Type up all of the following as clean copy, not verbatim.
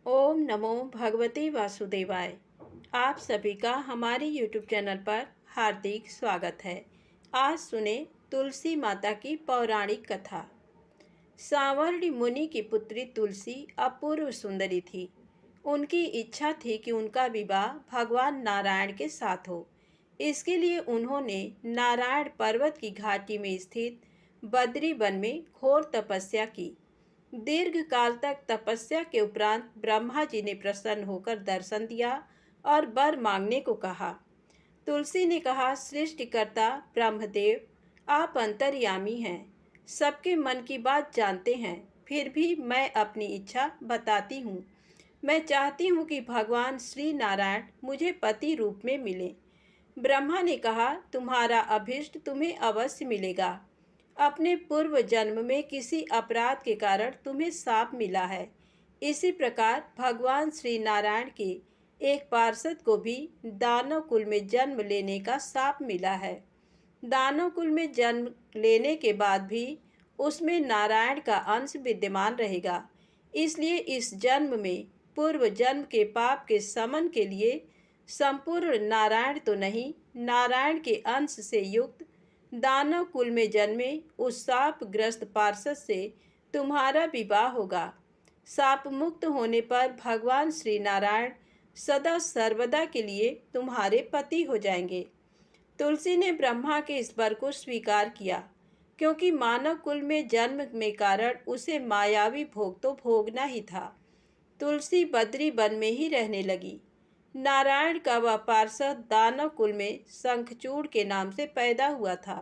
ओम नमो भगवते वासुदेवाय। आप सभी का हमारे YouTube चैनल पर हार्दिक स्वागत है। आज सुने तुलसी माता की पौराणिक कथा। सांवर्ण मुनि की पुत्री तुलसी अपूर्व सुंदरी थी। उनकी इच्छा थी कि उनका विवाह भगवान नारायण के साथ हो। इसके लिए उन्होंने नारायण पर्वत की घाटी में स्थित बद्री वन में घोर तपस्या की। दीर्घ काल तक तपस्या के उपरांत ब्रह्मा जी ने प्रसन्न होकर दर्शन दिया और वर मांगने को कहा। तुलसी ने कहा, सृष्टिकर्ता ब्रह्मदेव, आप अंतर्यामी हैं, सबके मन की बात जानते हैं, फिर भी मैं अपनी इच्छा बताती हूँ। मैं चाहती हूँ कि भगवान श्री नारायण मुझे पति रूप में मिले। ब्रह्मा ने कहा, तुम्हारा अभीष्ट तुम्हें अवश्य मिलेगा। अपने पूर्व जन्म में किसी अपराध के कारण तुम्हें शाप मिला है। इसी प्रकार भगवान श्री नारायण के एक पार्षद को भी दानव कुल में जन्म लेने का शाप मिला है। दानव कुल में जन्म लेने के बाद भी उसमें नारायण का अंश विद्यमान रहेगा। इसलिए इस जन्म में पूर्व जन्म के पाप के शमन के लिए संपूर्ण नारायण तो नहीं, नारायण के अंश से युक्त दानव कुल में जन्मे उस शापग्रस्त पार्षद से तुम्हारा विवाह होगा। शाप मुक्त होने पर भगवान श्री नारायण सदा सर्वदा के लिए तुम्हारे पति हो जाएंगे। तुलसी ने ब्रह्मा के इस वर को स्वीकार किया, क्योंकि मानव कुल में जन्म में कारण उसे मायावी भोग तो भोगना ही था। तुलसी बद्री वन में ही रहने लगी। नारायण का वह पार्षद दानव कुल में शंखचूड़ के नाम से पैदा हुआ था।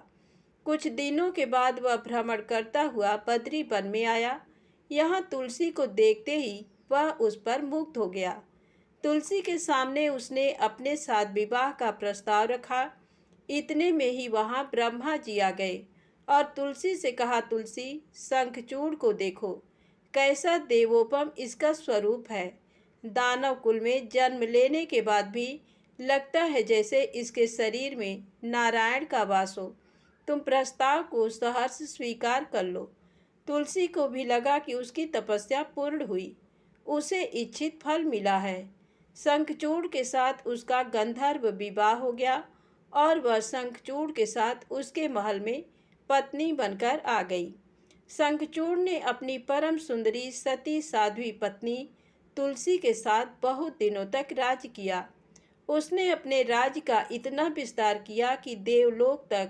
कुछ दिनों के बाद वह भ्रमण करता हुआ बद्री वन में आया। यहाँ तुलसी को देखते ही वह उस पर मुग्ध हो गया। तुलसी के सामने उसने अपने साथ विवाह का प्रस्ताव रखा। इतने में ही वहाँ ब्रह्मा जी आ गए और तुलसी से कहा, तुलसी, शंखचूड़ को देखो, कैसा देवोपम इसका स्वरूप है। दानव कुल में जन्म लेने के बाद भी लगता है जैसे इसके शरीर में नारायण का वास हो। तुम प्रस्ताव को सहर्ष स्वीकार कर लो। तुलसी को भी लगा कि उसकी तपस्या पूर्ण हुई, उसे इच्छित फल मिला है। शंखचूड़ के साथ उसका गंधर्व विवाह हो गया और वह शंखचूड़ के साथ उसके महल में पत्नी बनकर आ गई। शंखचूड़ ने अपनी परम सुंदरी सती साध्वी पत्नी तुलसी के साथ बहुत दिनों तक राज किया। उसने अपने राज्य का इतना विस्तार किया कि देवलोक तक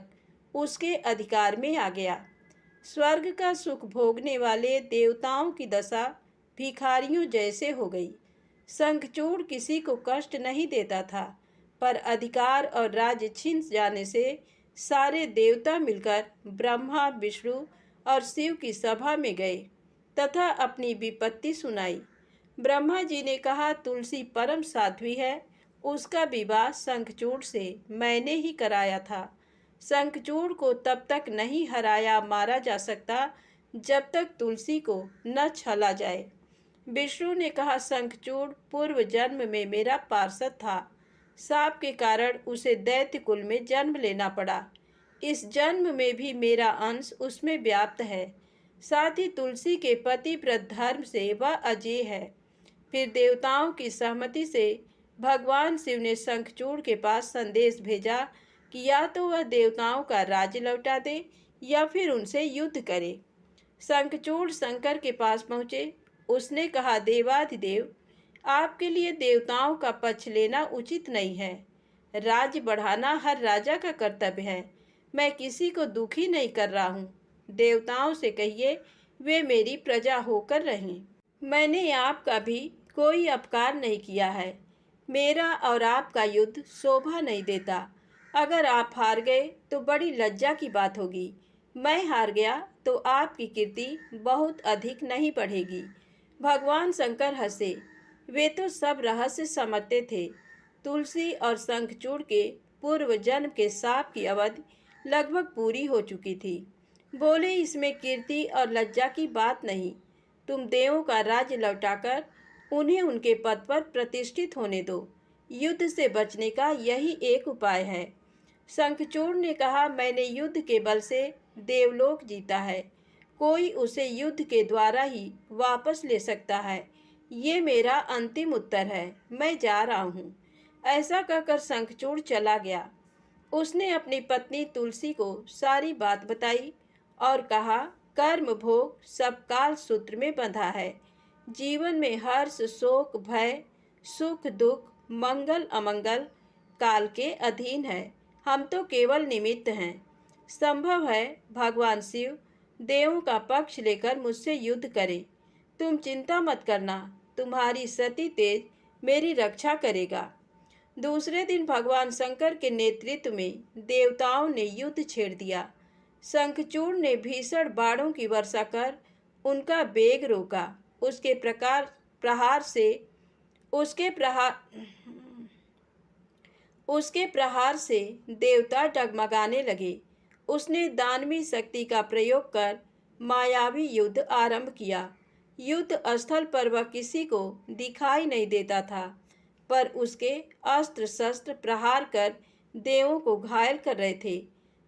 उसके अधिकार में आ गया। स्वर्ग का सुख भोगने वाले देवताओं की दशा भिखारियों जैसे हो गई। शंखचूड़ किसी को कष्ट नहीं देता था, पर अधिकार और राज्य छिन जाने से सारे देवता मिलकर ब्रह्मा, विष्णु और शिव की सभा में गए तथा अपनी विपत्ति सुनाई। ब्रह्मा जी ने कहा, तुलसी परम साध्वी है, उसका विवाह शंखचूड़ से मैंने ही कराया था। शंखचूड़ को तब तक नहीं हराया मारा जा सकता जब तक तुलसी को न छला जाए। विष्णु ने कहा, शंखचूड़ पूर्व जन्म में मेरा पार्षद था। शाप के कारण उसे दैत्य कुल में जन्म लेना पड़ा। इस जन्म में भी मेरा अंश उसमें व्याप्त है। साथ ही तुलसी के पतिव्रत धर्म से वह अजेय है। फिर देवताओं की सहमति से भगवान शिव ने शंखचूड़ के पास संदेश भेजा कि या तो वह देवताओं का राज्य लौटा दे या फिर उनसे युद्ध करे। शंखचूड़ शंकर के पास पहुँचे। उसने कहा, देवाधिदेव, आपके लिए देवताओं का पक्ष लेना उचित नहीं है। राज्य बढ़ाना हर राजा का कर्तव्य है। मैं किसी को दुखी नहीं कर रहा हूँ। देवताओं से कहिए वे मेरी प्रजा होकर रहें। मैंने आपका भी कोई अपकार नहीं किया है। मेरा और आपका युद्ध शोभा नहीं देता। अगर आप हार गए तो बड़ी लज्जा की बात होगी। मैं हार गया तो आपकी कीर्ति बहुत अधिक नहीं बढ़ेगी। भगवान शंकर हंसे। वे तो सब रहस्य समझते थे। तुलसी और शंखचूड़ के पूर्व जन्म के शाप की अवधि लगभग पूरी हो चुकी थी। बोले, इसमें कीर्ति और लज्जा की बात नहीं। तुम देवों का राज्य लौटाकर उन्हें उनके पद पर प्रतिष्ठित होने दो। युद्ध से बचने का यही एक उपाय है। शंखचूड़ ने कहा, मैंने युद्ध के बल से देवलोक जीता है। कोई उसे युद्ध के द्वारा ही वापस ले सकता है। ये मेरा अंतिम उत्तर है, मैं जा रहा हूँ। ऐसा कहकर शंखचूड़ चला गया। उसने अपनी पत्नी तुलसी को सारी बात बताई और कहा, कर्म भोग सब काल सूत्र में बंधा है। जीवन में हर्ष शोक भय सुख दुख मंगल अमंगल काल के अधीन है। हम तो केवल निमित्त हैं। संभव है भगवान शिव देवों का पक्ष लेकर मुझसे युद्ध करें। तुम चिंता मत करना, तुम्हारी सती तेज मेरी रक्षा करेगा। दूसरे दिन भगवान शंकर के नेतृत्व में देवताओं ने युद्ध छेड़ दिया। शंखचूड़ ने भीषण बाणों की वर्षा कर उनका वेग रोका। उसके प्रहार से देवता डगमगाने लगे। उसने दानवी शक्ति का प्रयोग कर मायावी युद्ध आरंभ किया। युद्ध स्थल पर वह किसी को दिखाई नहीं देता था, पर उसके अस्त्र शस्त्र प्रहार कर देवों को घायल कर रहे थे।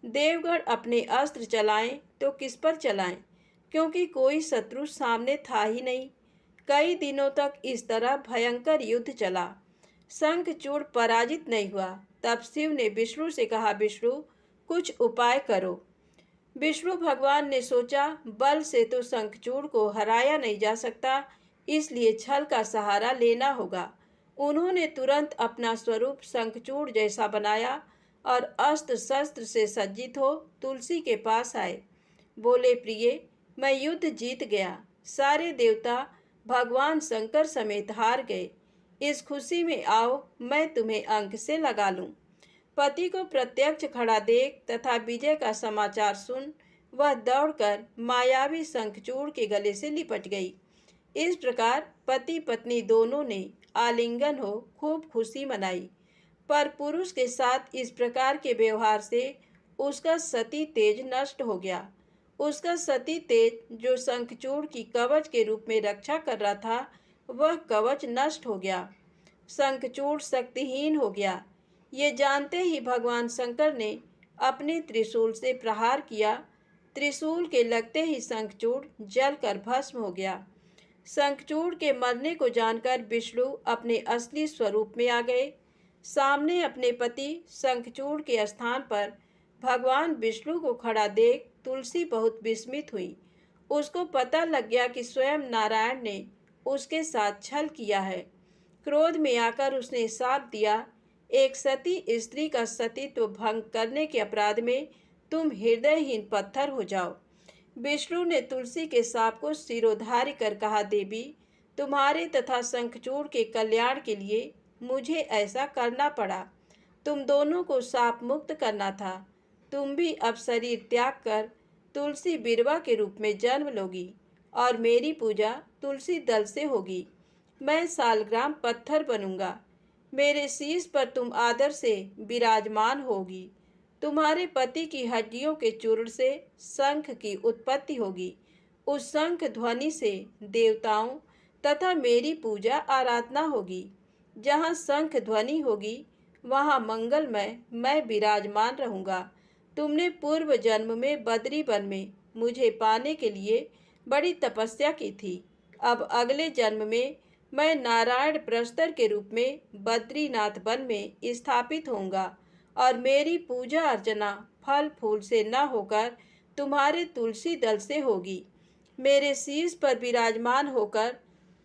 देवगण अपने अस्त्र चलाएं तो किस पर चलाएं, क्योंकि कोई शत्रु सामने था ही नहीं। कई दिनों तक इस तरह भयंकर युद्ध चला। शंखचूड़ पराजित नहीं हुआ। तब शिव ने विष्णु से कहा, विष्णु कुछ उपाय करो। विष्णु भगवान ने सोचा, बल से तो शंखचूड़ को हराया नहीं जा सकता, इसलिए छल का सहारा लेना होगा। उन्होंने तुरंत अपना स्वरूप शंखचूड़ जैसा बनाया और अस्त्र शस्त्र से सज्जित हो तुलसी के पास आए। बोले, प्रिय, मैं युद्ध जीत गया। सारे देवता भगवान शंकर समेत हार गए। इस खुशी में आओ, मैं तुम्हें अंक से लगा लूं। पति को प्रत्यक्ष खड़ा देख तथा विजय का समाचार सुन वह दौड़कर मायावी शंखचूड़ के गले से लिपट गई। इस प्रकार पति पत्नी दोनों ने आलिंगन हो खूब खुशी मनाई। पर पुरुष के साथ इस प्रकार के व्यवहार से उसका सती तेज नष्ट हो गया। उसका सती तेज जो शंखचूड़ की कवच के रूप में रक्षा कर रहा था, वह कवच नष्ट हो गया। शंखचूड़ शक्तिहीन हो गया। ये जानते ही भगवान शंकर ने अपने त्रिशूल से प्रहार किया। त्रिशूल के लगते ही शंखचूड़ जलकर भस्म हो गया। शंखचूड़ के मरने को जानकर विष्णु अपने असली स्वरूप में आ गए। सामने अपने पति शंखचूड़ के स्थान पर भगवान विष्णु को खड़ा देख तुलसी बहुत विस्मित हुई। उसको पता लग गया कि स्वयं नारायण ने उसके साथ छल किया है। क्रोध में आकर उसने शाप दिया, एक सती स्त्री का सतीत्व भंग करने के अपराध में तुम हृदयहीन पत्थर हो जाओ। विष्णु ने तुलसी के शाप को सिरोधार्य कर कहा, देवी, तुम्हारे तथा शंखचूड़ के कल्याण के लिए मुझे ऐसा करना पड़ा। तुम दोनों को शाप मुक्त करना था। तुम भी अब शरीर त्याग कर तुलसी बिरवा के रूप में जन्म लोगी और मेरी पूजा तुलसी दल से होगी। मैं सालग्राम पत्थर बनूंगा। मेरे शीश पर तुम आदर से विराजमान होगी। तुम्हारे पति की हड्डियों के चूर्ण से शंख की उत्पत्ति होगी। उस शंख ध्वनि से देवताओं तथा मेरी पूजा आराधना होगी। जहाँ शंख ध्वनि होगी वहाँ मंगलमय मैं विराजमान रहूँगा। तुमने पूर्व जन्म में बद्री वन में मुझे पाने के लिए बड़ी तपस्या की थी। अब अगले जन्म में मैं नारायण प्रस्तर के रूप में बद्रीनाथ वन में स्थापित होऊंगा और मेरी पूजा अर्चना फल फूल से न होकर तुम्हारे तुलसी दल से होगी। मेरे शीश पर विराजमान होकर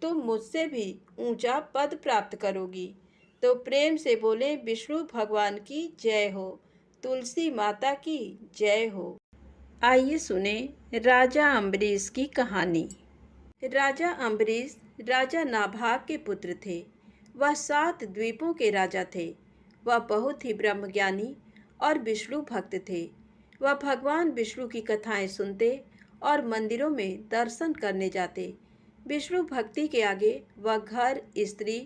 तुम मुझसे भी ऊंचा पद प्राप्त करोगी। तो प्रेम से बोले, विष्णु भगवान की जय हो, तुलसी माता की जय हो। आइए सुने राजा अम्बरीश की कहानी। राजा अम्बरीश राजा नाभाग के पुत्र थे। वह 7 द्वीपों के राजा थे। वह बहुत ही ब्रह्मज्ञानी और विष्णु भक्त थे। वह भगवान विष्णु की कथाएं सुनते और मंदिरों में दर्शन करने जाते। विष्णु भक्ति के आगे वह घर, स्त्री,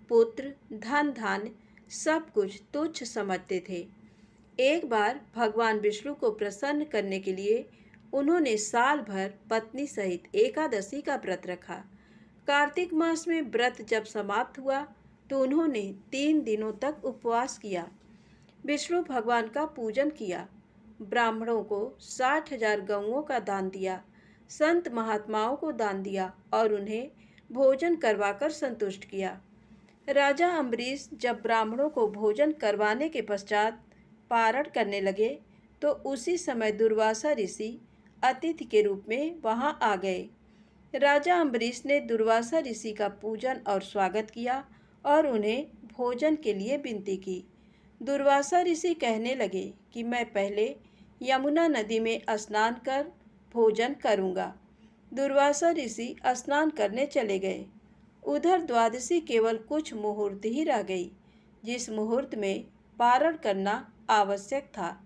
पुत्र, धन धान्य सब कुछ तुच्छ समझते थे। एक बार भगवान विष्णु को प्रसन्न करने के लिए उन्होंने साल भर पत्नी सहित एकादशी का व्रत रखा। कार्तिक मास में व्रत जब समाप्त हुआ तो उन्होंने 3 दिनों तक उपवास किया। विष्णु भगवान का पूजन किया। ब्राह्मणों को 60,000 गौओं का दान दिया। संत महात्माओं को दान दिया और उन्हें भोजन करवाकर संतुष्ट किया। राजा अम्बरीश जब ब्राह्मणों को भोजन करवाने के पश्चात पारण करने लगे तो उसी समय दुर्वासा ऋषि अतिथि के रूप में वहां आ गए। राजा अम्बरीश ने दुर्वासा ऋषि का पूजन और स्वागत किया और उन्हें भोजन के लिए विनती की। दुर्वासा ऋषि कहने लगे कि मैं पहले यमुना नदी में स्नान कर भोजन करूंगा। दुर्वासा ऋषि स्नान करने चले गए। उधर द्वादशी केवल कुछ मुहूर्त ही रह गई, जिस मुहूर्त में पारण करना आवश्यक था,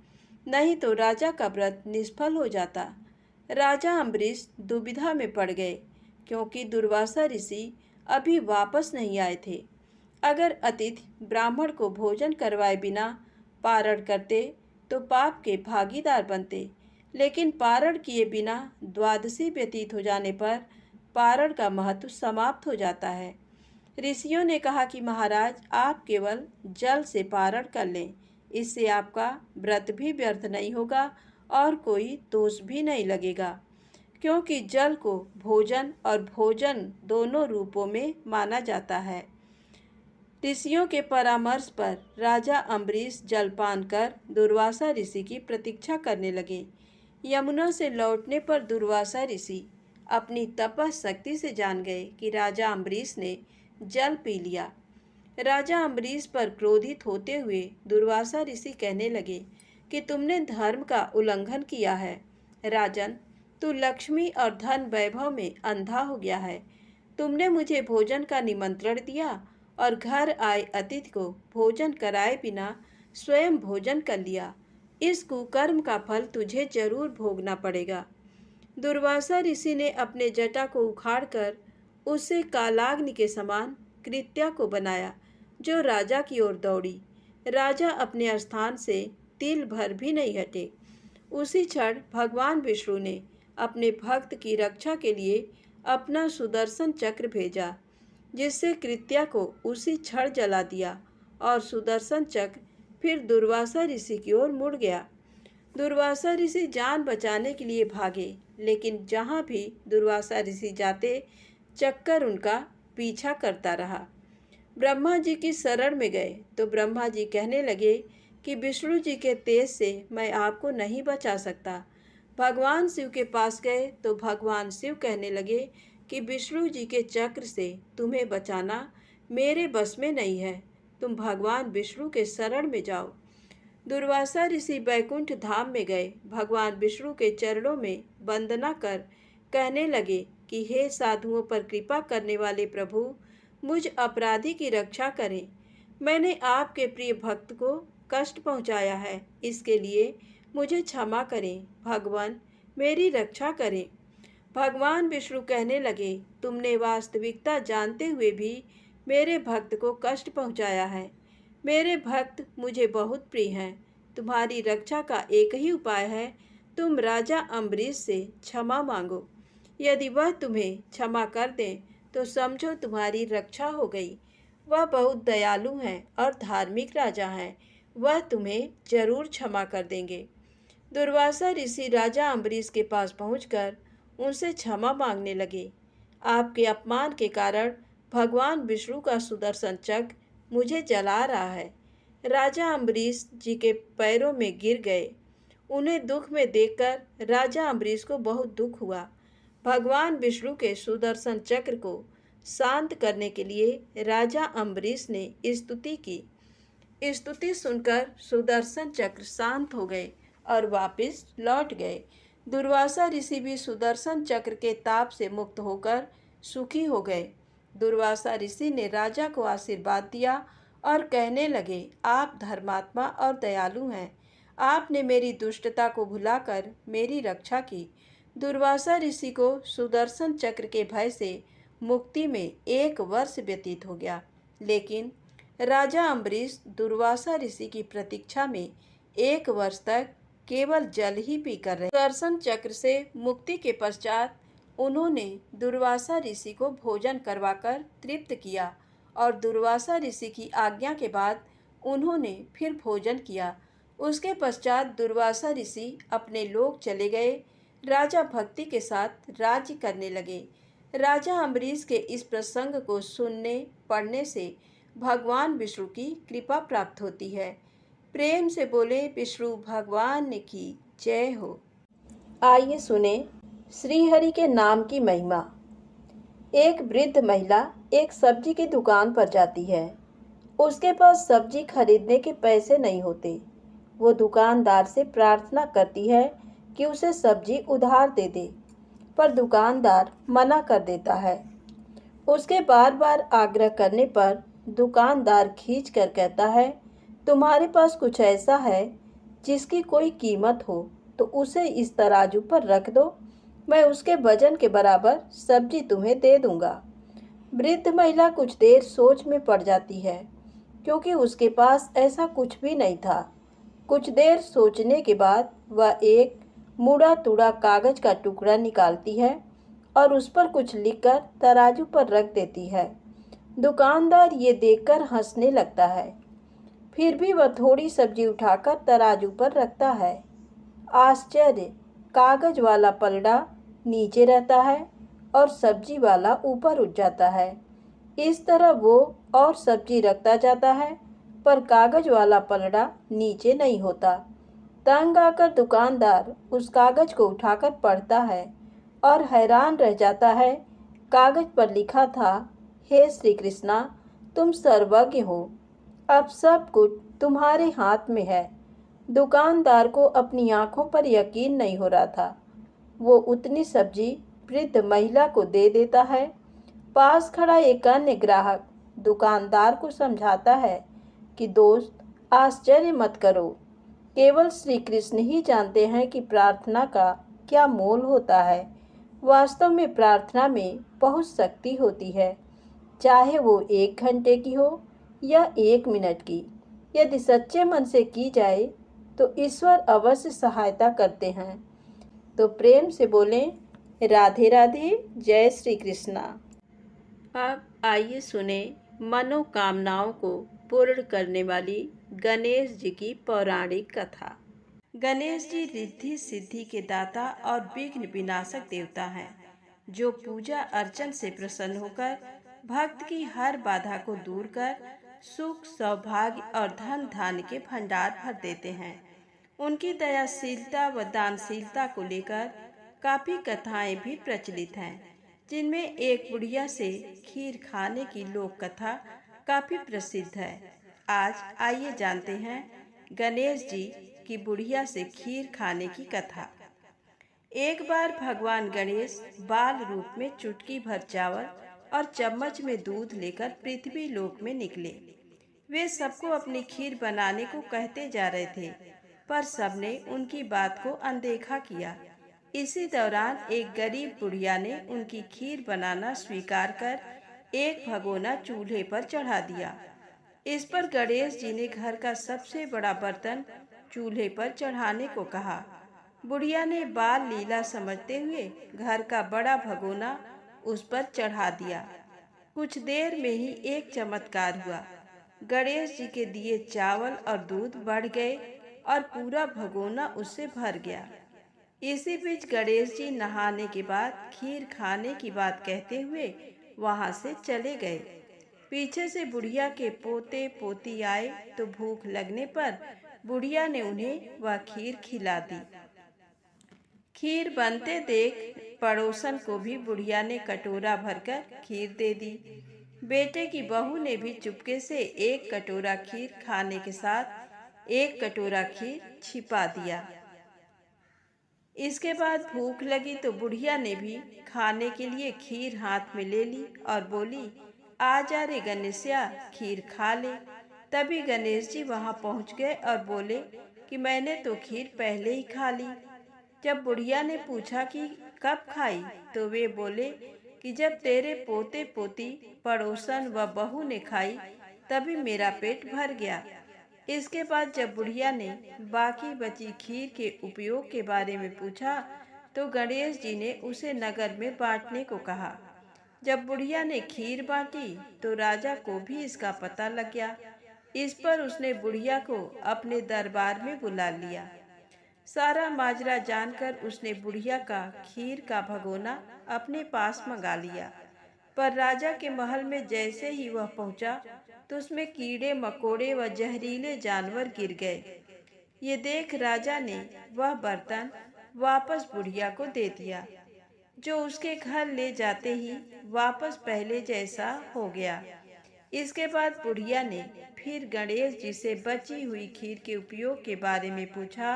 नहीं तो राजा का व्रत निष्फल हो जाता। राजा अम्बरीश दुविधा में पड़ गए क्योंकि दुर्वासा ऋषि अभी वापस नहीं आए थे। अगर अतिथि ब्राह्मण को भोजन करवाए बिना पारण करते तो पाप के भागीदार बनते, लेकिन पारण किए बिना द्वादशी व्यतीत हो जाने पर पारण का महत्व समाप्त हो जाता है। ऋषियों ने कहा कि महाराज, आप केवल जल से पारण कर लें, इससे आपका व्रत भी व्यर्थ नहीं होगा और कोई दोष भी नहीं लगेगा, क्योंकि जल को भोजन और भोजन दोनों रूपों में माना जाता है। ऋषियों के परामर्श पर राजा अम्बरीश जलपान कर दुर्वासा ऋषि की प्रतीक्षा करने लगे। यमुना से लौटने पर दुर्वासा ऋषि अपनी तपशक्ति से जान गए कि राजा अम्बरीश ने जल पी लिया। राजा अम्बरीश पर क्रोधित होते हुए दुर्वासा ऋषि कहने लगे कि तुमने धर्म का उल्लंघन किया है। राजन, तू लक्ष्मी और धन वैभव में अंधा हो गया है। तुमने मुझे भोजन का निमंत्रण दिया और घर आए अतिथि को भोजन कराए बिना स्वयं भोजन कर लिया। इस कुकर्म का फल तुझे जरूर भोगना पड़ेगा। दुर्वासा ऋषि ने अपने जटा को उखाड़कर उससे कालाग्नि के समान कृत्या को बनाया, जो राजा की ओर दौड़ी। राजा अपने स्थान से तिल भर भी नहीं हटे। उसी क्षण भगवान विष्णु ने अपने भक्त की रक्षा के लिए अपना सुदर्शन चक्र भेजा, जिससे कृत्या को उसी क्षण जला दिया और सुदर्शन चक्र फिर दुर्वासा ऋषि की ओर मुड़ गया। दुर्वासा ऋषि जान बचाने के लिए भागे, लेकिन जहाँ भी दुर्वासा ऋषि जाते चक्कर उनका पीछा करता रहा। ब्रह्मा जी की शरण में गए तो ब्रह्मा जी कहने लगे कि विष्णु जी के तेज से मैं आपको नहीं बचा सकता। भगवान शिव के पास गए तो भगवान शिव कहने लगे कि विष्णु जी के चक्र से तुम्हें बचाना मेरे बस में नहीं है, तुम भगवान विष्णु के शरण में जाओ। दुर्वासा ऋषि बैकुंठ धाम में गए। भगवान विष्णु के चरणों में वंदना कर कहने लगे कि हे साधुओं पर कृपा करने वाले प्रभु, मुझ अपराधी की रक्षा करें। मैंने आपके प्रिय भक्त को कष्ट पहुंचाया है, इसके लिए मुझे क्षमा करें। भगवान, मेरी रक्षा करें। भगवान विष्णु कहने लगे, तुमने वास्तविकता जानते हुए भी मेरे भक्त को कष्ट पहुंचाया है। मेरे भक्त मुझे बहुत प्रिय हैं। तुम्हारी रक्षा का एक ही उपाय है, तुम राजा अम्बरीश से क्षमा मांगो। यदि वह तुम्हें क्षमा कर दें तो समझो तुम्हारी रक्षा हो गई। वह बहुत दयालु हैं और धार्मिक राजा हैं, वह तुम्हें जरूर क्षमा कर देंगे। दुर्वासा ऋषि राजा अम्बरीश के पास पहुंचकर उनसे क्षमा मांगने लगे। आपके अपमान के कारण भगवान विष्णु का सुदर्शन चक्र मुझे जला रहा है। राजा अम्बरीश जी के पैरों में गिर गए। उन्हें दुख में देखकर राजा अम्बरीश को बहुत दुख हुआ। भगवान विष्णु के सुदर्शन चक्र को शांत करने के लिए राजा अम्बरीश ने स्तुति की। स्तुति सुनकर सुदर्शन चक्र शांत हो गए और वापस लौट गए। दुर्वासा ऋषि भी सुदर्शन चक्र के ताप से मुक्त होकर सुखी हो गए। दुर्वासा ऋषि ने राजा को आशीर्वाद दिया और कहने लगे, आप धर्मात्मा और दयालु हैं। आपने मेरी दुष्टता को भुलाकर मेरी रक्षा की। दुर्वासा ऋषि को सुदर्शन चक्र के भय से मुक्ति में 1 वर्ष व्यतीत हो गया, लेकिन राजा अम्बरीश दुर्वासा ऋषि की प्रतीक्षा में 1 वर्ष तक केवल जल ही पीकर रहे। सुदर्शन चक्र से मुक्ति के पश्चात उन्होंने दुर्वासा ऋषि को भोजन करवाकर तृप्त किया और दुर्वासा ऋषि की आज्ञा के बाद उन्होंने फिर भोजन किया। उसके पश्चात दुर्वासा ऋषि अपने लोक चले गए। राजा भक्ति के साथ राज्य करने लगे। राजा अम्बरीश के इस प्रसंग को सुनने पढ़ने से भगवान विष्णु की कृपा प्राप्त होती है। प्रेम से बोले विष्णु भगवान की जय हो। आइए सुने श्रीहरि के नाम की महिमा। एक वृद्ध महिला एक सब्जी की दुकान पर जाती है। उसके पास सब्जी खरीदने के पैसे नहीं होते। वो दुकानदार से प्रार्थना करती है कि उसे सब्जी उधार दे दे, पर दुकानदार मना कर देता है। उसके बार बार आग्रह करने पर दुकानदार खींच कर कहता है, तुम्हारे पास कुछ ऐसा है जिसकी कोई कीमत हो तो उसे इस तराजू पर रख दो, मैं उसके वजन के बराबर सब्जी तुम्हें दे दूंगा। वृद्ध महिला कुछ देर सोच में पड़ जाती है, क्योंकि उसके पास ऐसा कुछ भी नहीं था। कुछ देर सोचने के बाद वह एक मुड़ा तुड़ा कागज का टुकड़ा निकालती है और उस पर कुछ लिखकर तराजू पर रख देती है। दुकानदार ये देखकर हंसने लगता है। फिर भी वह थोड़ी सब्जी उठाकर तराजू पर रखता है। आश्चर्य, कागज वाला पलड़ा नीचे रहता है और सब्जी वाला ऊपर उठ जाता है। इस तरह वो और सब्जी रखता जाता है, पर कागज वाला पलड़ा नीचे नहीं होता। तंग आकर दुकानदार उस कागज को उठाकर पढ़ता है और हैरान रह जाता है। कागज पर लिखा था, हे श्री कृष्णा, तुम सर्वज्ञ हो, अब सब कुछ तुम्हारे हाथ में है। दुकानदार को अपनी आंखों पर यकीन नहीं हो रहा था। वो उतनी सब्जी वृद्ध महिला को दे देता है। पास खड़ा एक अन्य ग्राहक दुकानदार को समझाता है कि दोस्त, आश्चर्य मत करो, केवल श्री कृष्ण ही जानते हैं कि प्रार्थना का क्या मोल होता है। वास्तव में प्रार्थना में बहुत शक्ति होती है, चाहे वो 1 घंटे की हो या 1 मिनट की। यदि सच्चे मन से की जाए तो ईश्वर अवश्य सहायता करते हैं। तो प्रेम से बोलें, राधे राधे, जय श्री कृष्णा। अब आइए सुने मनोकामनाओं को पूर्ण करने वाली गणेश जी की पौराणिक कथा। गणेश जी रिद्धि सिद्धि के दाता और विघ्न विनाशक देवता हैं, जो पूजा अर्चन से प्रसन्न होकर भक्त की हर बाधा को दूर कर सुख, सौभाग्य और धन धान्य के भंडार भर देते हैं। उनकी दयाशीलता व दानशीलता को लेकर काफी कथाएं भी प्रचलित हैं, जिनमें एक बुढ़िया से खीर खाने की लोक कथा काफी प्रसिद्ध है। आज आइए जानते हैं गणेश जी की बुढ़िया से खीर खाने की कथा। एक बार भगवान गणेश बाल रूप में चुटकी भर चावल और चम्मच में दूध लेकर पृथ्वी लोक में निकले। वे सबको अपनी खीर बनाने को कहते जा रहे थे, पर सबने उनकी बात को अनदेखा किया। इसी दौरान एक गरीब बुढ़िया ने उनकी खीर बनाना स्वीकार कर एक भगोना चूल्हे पर चढ़ा दिया। इस पर गणेश जी ने घर का सबसे बड़ा बर्तन चूल्हे पर चढ़ाने को कहा। बुढ़िया ने बाल लीला समझते हुए घर का बड़ा भगोना उस पर चढ़ा दिया। कुछ देर में ही एक चमत्कार हुआ। गणेश जी के दिए चावल और दूध बढ़ गए और पूरा भगोना उससे भर गया। इसी बीच गणेश जी नहाने के बाद खीर खाने की बात कहते हुए वहां से चले गए। पीछे से बुढ़िया के पोते पोती आए तो भूख लगने पर बुढ़िया ने उन्हें वह खीर खिला दी। खीर बनते देख पड़ोसन को भी बुढ़िया ने कटोरा भरकर खीर दे दी। बेटे की बहू ने भी चुपके से एक कटोरा खीर खाने के साथ एक कटोरा खीर छिपा दिया। इसके बाद भूख लगी तो बुढ़िया ने भी खाने के लिए खीर हाथ में ले ली और बोली, आ जा रे गणेशिया, खीर खा ले। तभी गणेश जी वहां पहुंच गए और बोले कि मैंने तो खीर पहले ही खा ली। जब बुढ़िया ने पूछा कि कब खाई, तो वे बोले कि जब तेरे पोते पोती पड़ोसन व बहू ने खाई तभी मेरा पेट भर गया। इसके बाद जब बुढ़िया ने बाकी बची खीर के उपयोग के बारे में पूछा तो गणेश जी ने उसे नगर में बांटने को कहा। जब बुढ़िया ने खीर बांटी तो राजा को भी इसका पता लग गया। इस पर उसने बुढ़िया को अपने दरबार में बुला लिया। सारा माजरा जानकर उसने बुढ़िया का खीर का भगोना अपने पास मंगा लिया। पर राजा के महल में जैसे ही वह पहुंचा तो उसमें कीड़े मकोड़े व जहरीले जानवर गिर गए। ये देख राजा ने वह बर्तन वापस बुढ़िया को दे दिया, जो उसके घर ले जाते ही वापस पहले जैसा हो गया। इसके बाद बुढ़िया ने फिर गणेश जी से बची हुई खीर के उपयोग के बारे में पूछा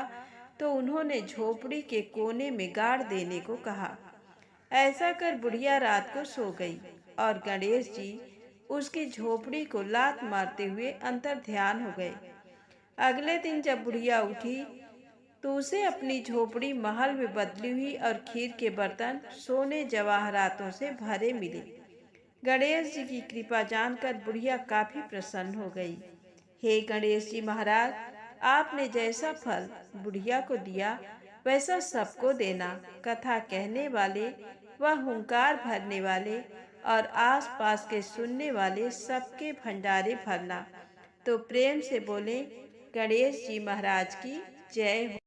तो उन्होंने झोपड़ी के कोने में गाड़ देने को कहा। ऐसा कर बुढ़िया रात को सो गई और गणेश जी उसकी झोपड़ी को लात मारते हुए अंतर ध्यान हो गए। अगले दिन जब बुढ़िया उठी तो उसे अपनी झोपड़ी महल में बदली हुई और खीर के बर्तन सोने जवाहरातों से भरे मिले। गणेश जी की कृपा जानकर बुढ़िया काफी प्रसन्न हो गई। हे गणेश जी महाराज, आपने जैसा फल बुढ़िया को दिया वैसा सबको देना। कथा कहने वाले व हुंकार भरने वाले और आसपास के सुनने वाले सबके भंडारे भरना। तो प्रेम से बोले गणेश जी महाराज की जय हो।